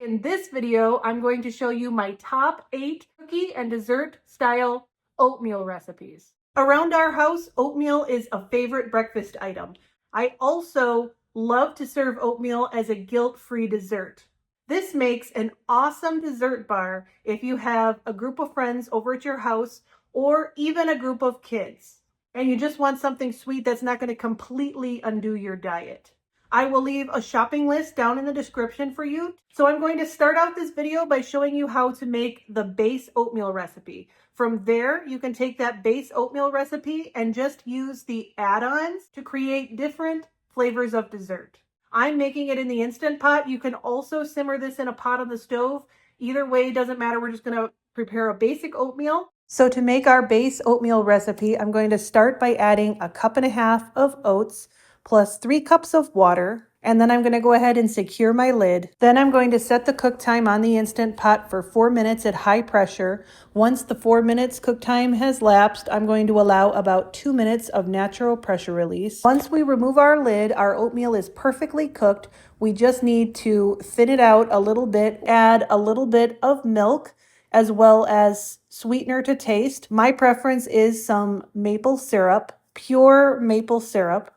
In this video, I'm going to show you my top 8 cookie and dessert style oatmeal recipes. Around our house, oatmeal is a favorite breakfast item. I also love to serve oatmeal as a guilt-free dessert. This makes an awesome dessert bar if you have a group of friends over at your house or even a group of kids, and you just want something sweet that's not going to completely undo your diet. I will leave a shopping list down in the description for you. So I'm going to start out this video by showing you how to make the base oatmeal recipe. From there, you can take that base oatmeal recipe and just use the add-ons to create different flavors of dessert. I'm making it in the Instant Pot. You can also simmer this in a pot on the stove. Either way, doesn't matter. We're just going to prepare a basic oatmeal. So to make our base oatmeal recipe, I'm going to start by adding 1.5 cups of oats plus 3 cups of water, and then I'm going to go ahead and secure my lid. Then I'm going to set the cook time on the Instant Pot for 4 minutes at high pressure. Once the 4 minutes cook time has lapsed, I'm going to allow about 2 minutes of natural pressure release. Once we remove our lid, our oatmeal is perfectly cooked. We just need to thin it out a little bit, add a little bit of milk, as well as sweetener to taste. My preference is some maple syrup, pure maple syrup.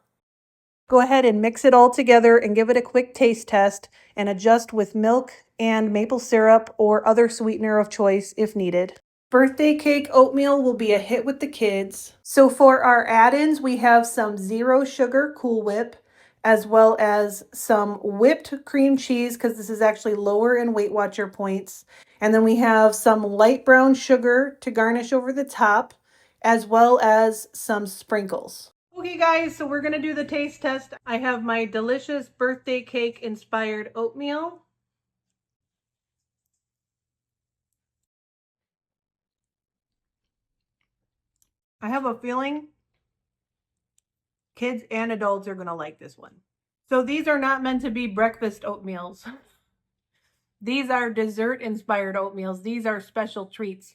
Go ahead and mix it all together and give it a quick taste test and adjust with milk and maple syrup or other sweetener of choice if needed. Birthday cake oatmeal will be a hit with the kids. So for our add-ins, we have some 0 sugar Cool Whip, as well as some whipped cream cheese, because this is actually lower in Weight Watcher points. And then we have some light brown sugar to garnish over the top, as well as some sprinkles. Okay guys, so we're going to do the taste test. I have my delicious birthday cake inspired oatmeal. I have a feeling kids and adults are going to like this one. So these are not meant to be breakfast oatmeals. These are dessert inspired oatmeals. These are special treats.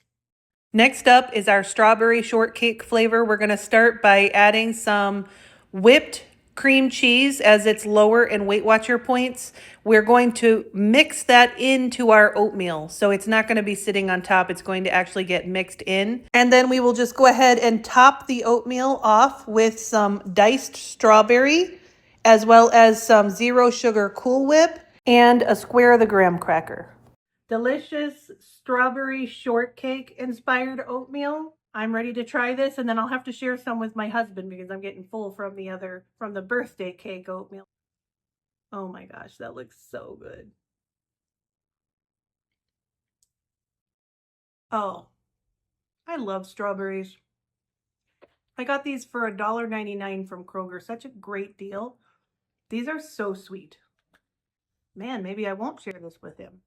Next up is our strawberry shortcake flavor. We're going to start by adding some whipped cream cheese as it's lower in Weight Watcher points. We're going to mix that into our oatmeal. So it's not going to be sitting on top. It's going to actually get mixed in. And then we will just go ahead and top the oatmeal off with some diced strawberry, as well as some 0 sugar Cool Whip and a square of the graham cracker. Delicious strawberry shortcake inspired oatmeal. I'm ready to try this, and then I'll have to share some with my husband because I'm getting full from the birthday cake oatmeal. Oh my gosh, that looks so good. Oh, I love strawberries. I got these for $1.99 from Kroger. Such a great deal. These are so sweet. Man, maybe I won't share this with him.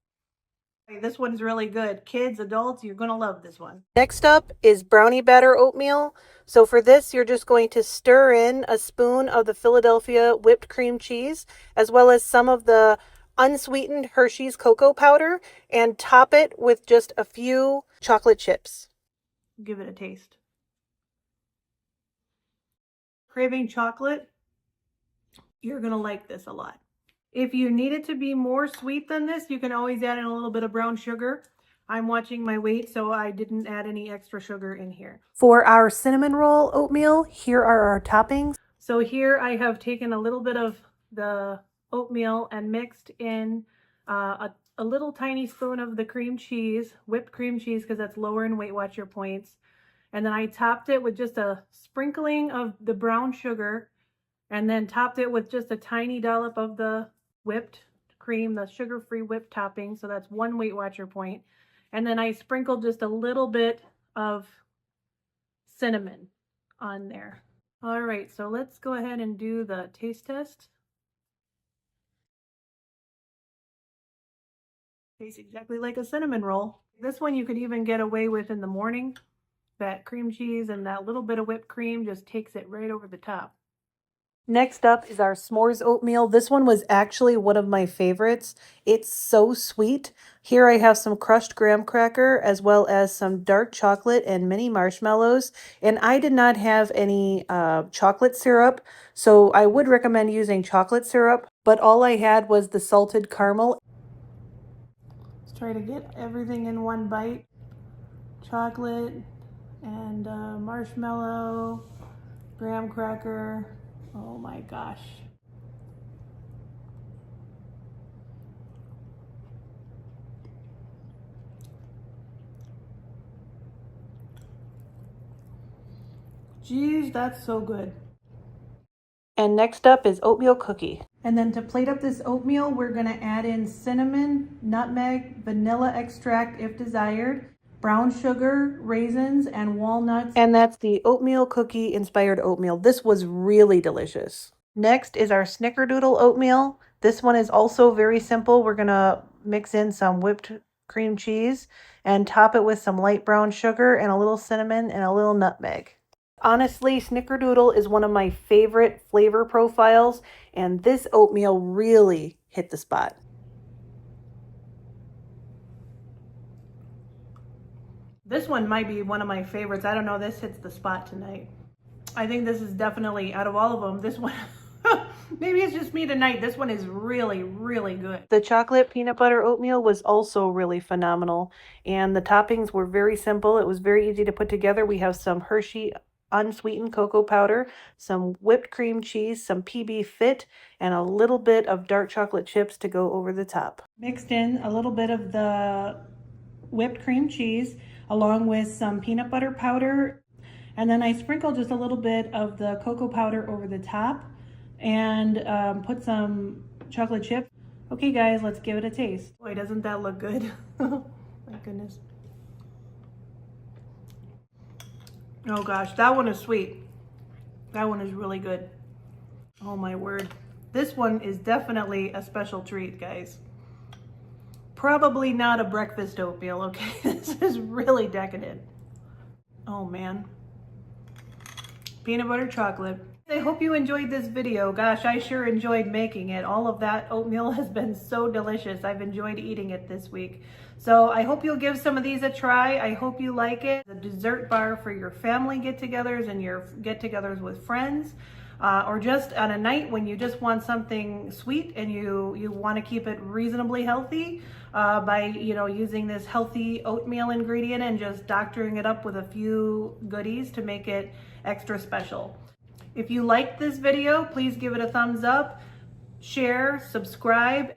This one's really good. Kids, adults, you're going to love this one. Next up is Brownie Batter oatmeal. So for this, you're just going to stir in a spoon of the Philadelphia whipped cream cheese, as well as some of the unsweetened Hershey's cocoa powder, and top it with just a few chocolate chips. Give it a taste. Craving chocolate? You're going to like this a lot. If you need it to be more sweet than this, you can always add in a little bit of brown sugar. I'm watching my weight, so I didn't add any extra sugar in here. For our cinnamon roll oatmeal, here are our toppings. So here I have taken a little bit of the oatmeal and mixed in a little tiny spoon of the cream cheese, whipped cream cheese, because that's lower in Weight Watcher points. And then I topped it with just a sprinkling of the brown sugar, and then topped it with just a tiny dollop of the whipped cream, the sugar-free whipped topping. So that's 1 Weight Watcher point. And then I sprinkled just a little bit of cinnamon on there. All right, so let's go ahead and do the taste test. Tastes exactly like a cinnamon roll. This one you could even get away with in the morning. That cream cheese and that little bit of whipped cream just takes it right over the top. Next up is our s'mores oatmeal. This one was actually one of my favorites. It's so sweet. Here I have some crushed graham cracker, as well as some dark chocolate and mini marshmallows. And I did not have any chocolate syrup, so I would recommend using chocolate syrup. But all I had was the salted caramel. Try to get everything in one bite. Chocolate and marshmallow, graham cracker. Oh my gosh. Geez, that's so good. And next up is oatmeal cookie. And then to plate up this oatmeal, we're gonna add in cinnamon, nutmeg, vanilla extract if desired, brown sugar, raisins, and walnuts. And that's the oatmeal cookie inspired oatmeal. This was really delicious. Next is our Snickerdoodle oatmeal. This one is also very simple. We're gonna mix in some whipped cream cheese and top it with some light brown sugar and a little cinnamon and a little nutmeg. Honestly, Snickerdoodle is one of my favorite flavor profiles, and this oatmeal really hit the spot. This one might be one of my favorites. I don't know, this hits the spot tonight. I think this is definitely, out of all of them, this one, maybe it's just me tonight, this one is really, really good. The chocolate peanut butter oatmeal was also really phenomenal, and the toppings were very simple. It was very easy to put together. We have some Hershey unsweetened cocoa powder, some whipped cream cheese, some PB Fit, and a little bit of dark chocolate chips to go over the top. Mixed in a little bit of the whipped cream cheese along with some peanut butter powder, and then I sprinkled just a little bit of the cocoa powder over the top and put some chocolate chips. Okay guys, let's give it a taste. Boy, doesn't that look good? My goodness. Oh gosh, that one is sweet. That one is really good. Oh my word. This one is definitely a special treat, guys. Probably not a breakfast oatmeal, okay? This is really decadent. Oh man. Peanut butter chocolate. I hope you enjoyed this video. Gosh, I sure enjoyed making it. All of that oatmeal has been so delicious. I've enjoyed eating it this week. So I hope you'll give some of these a try. I hope you like it. The dessert bar for your family get-togethers and your get-togethers with friends. Or just on a night when you just want something sweet and you want to keep it reasonably healthy by using this healthy oatmeal ingredient and just doctoring it up with a few goodies to make it extra special. If you liked this video, please give it a thumbs up, share, subscribe.